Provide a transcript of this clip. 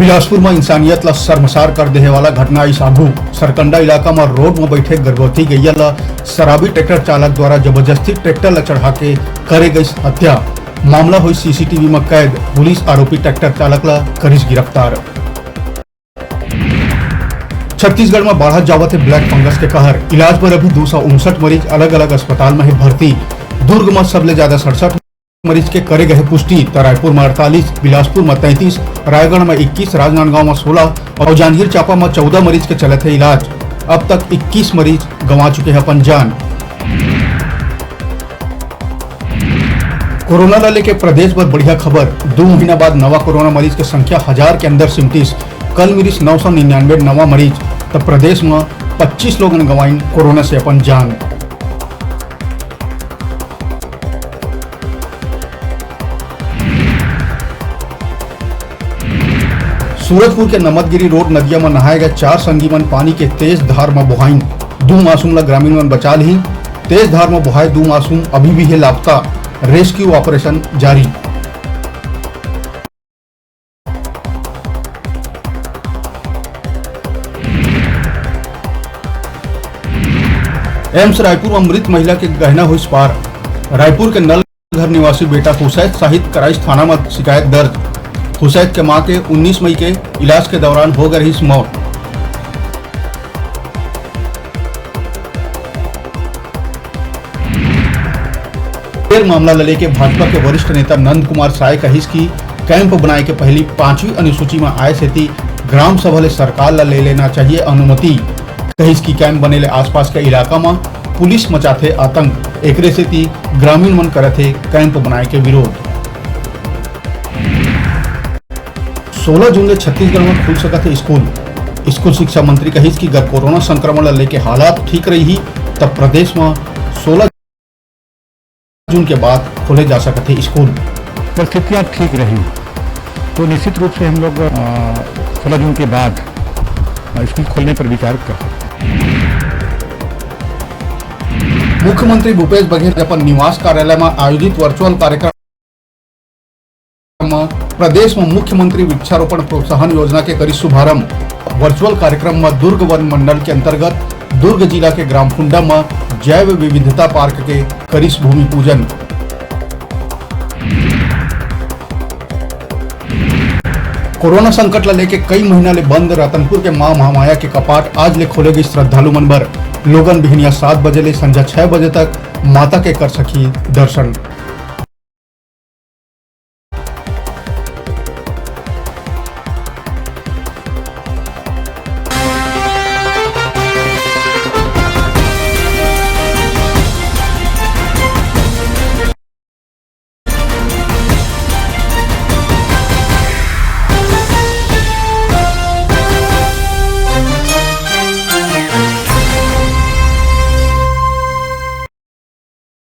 बिलासपुर में इंसानियत ला शर्मसार कर देने वाला घटना आई साधु सरकंडा इलाका में रोड में बैठे गर्भवती गैया ला शराबी ट्रैक्टर चालक द्वारा जबरदस्ती ट्रैक्टर ला चढ़ा के करे गई हत्या। मामला हुई सीसीटीवी में कैद। पुलिस आरोपी ट्रैक्टर चालक ला करीस गिरफ्तार। छत्तीसगढ़ में बढ़त जावत है ब्लैक फंगस के कहर। इलाज पर अभी 259 मरीज अलग अलग अस्पताल में है भर्ती। दुर्ग में सबले ज्यादा 67 मरीज के करे गए पुष्टि। रायपुर में 48, बिलासपुर में 33, रायगढ़ में 21, राजनांदगांव में 16 और जांजगीर चांपा में 14 मरीज के चले थे इलाज। अब तक 21 मरीज गंवा चुके हैं अपन जान। कोरोना ला लेके प्रदेश भर बढ़िया खबर। 2 महीना बाद नवा कोरोना मरीज की संख्या 1000 के अंदर सिमटिस। कल मिली 999 नवा मरीज। तब प्रदेश में 25 लोगों ने गंवाई कोरोना से अपन जान। सूरजपुर के नमतगिरी रोड नदिया में नहाए गए 4 संगीमन पानी के तेज धार में बुहाइन। 2 मासूम ला ग्रामीण मन बचा ली। तेज धार में बुहाए 2 मासूम अभी भी है लापता। रेस्क्यू ऑपरेशन जारी। एम्स रायपुर में मृत महिला के गहना हुई पार। रायपुर के नल घर निवासी बेटा हुसैन साहिद कराइश थाना में शिकायत दर्ज। हुसैन के मां के 19 मई के इलाज के दौरान हो गई इस मौत। मामला लले के भाजपा के वरिष्ठ नेता नंद कुमार साय कहिस की कैंप बनाए के पहली 5वीं अनुसूची में आए से ग्राम सभा ले सरकार ला ले लेना चाहिए अनुमति। कहिस की कैंप बने ले आसपास के इलाका में पुलिस मचाथे आतंक। एकरे से ग्रामीण मन करथे कैंप बनाए के विरोध। 16 जून ले छत्तीसगढ़ में खुल सकत है स्कूल शिक्षा मंत्री कहिस कि अगर कोरोना संक्रमण ला लेके हालात ठीक रही तब प्रदेश में 16 जून के बाद खोले जा सकते हैं स्कूल। परिस्थितियाँ ठीक रही तो निश्चित रूप से हम लोग 16 जून के बाद स्कूल खोलने पर विचार कर सकते हैं। मुख्यमंत्री भूपेश बघेल अपन निवास कार्यालय में आयोजित वर्चुअल कार्यक्रम में प्रदेश में मुख्यमंत्री वृक्षारोपण प्रोत्साहन योजना के करी शुभारंभ। वर्चुअल कार्यक्रम में दुर्ग वन मंडल के अंतर्गत दुर्ग जिला के ग्राम कुंडा में जैव विविधता पार्क के करीस भूमि पूजन। कोरोना संकट ला लेके कई महीना ले बंद रतनपुर के मां महामाया के कपाट आज ले खोले गई। श्रद्धालु मनबर लोगन बिहनिया 7 बजे ले संध्या 6 बजे तक माता के कर सकी दर्शन।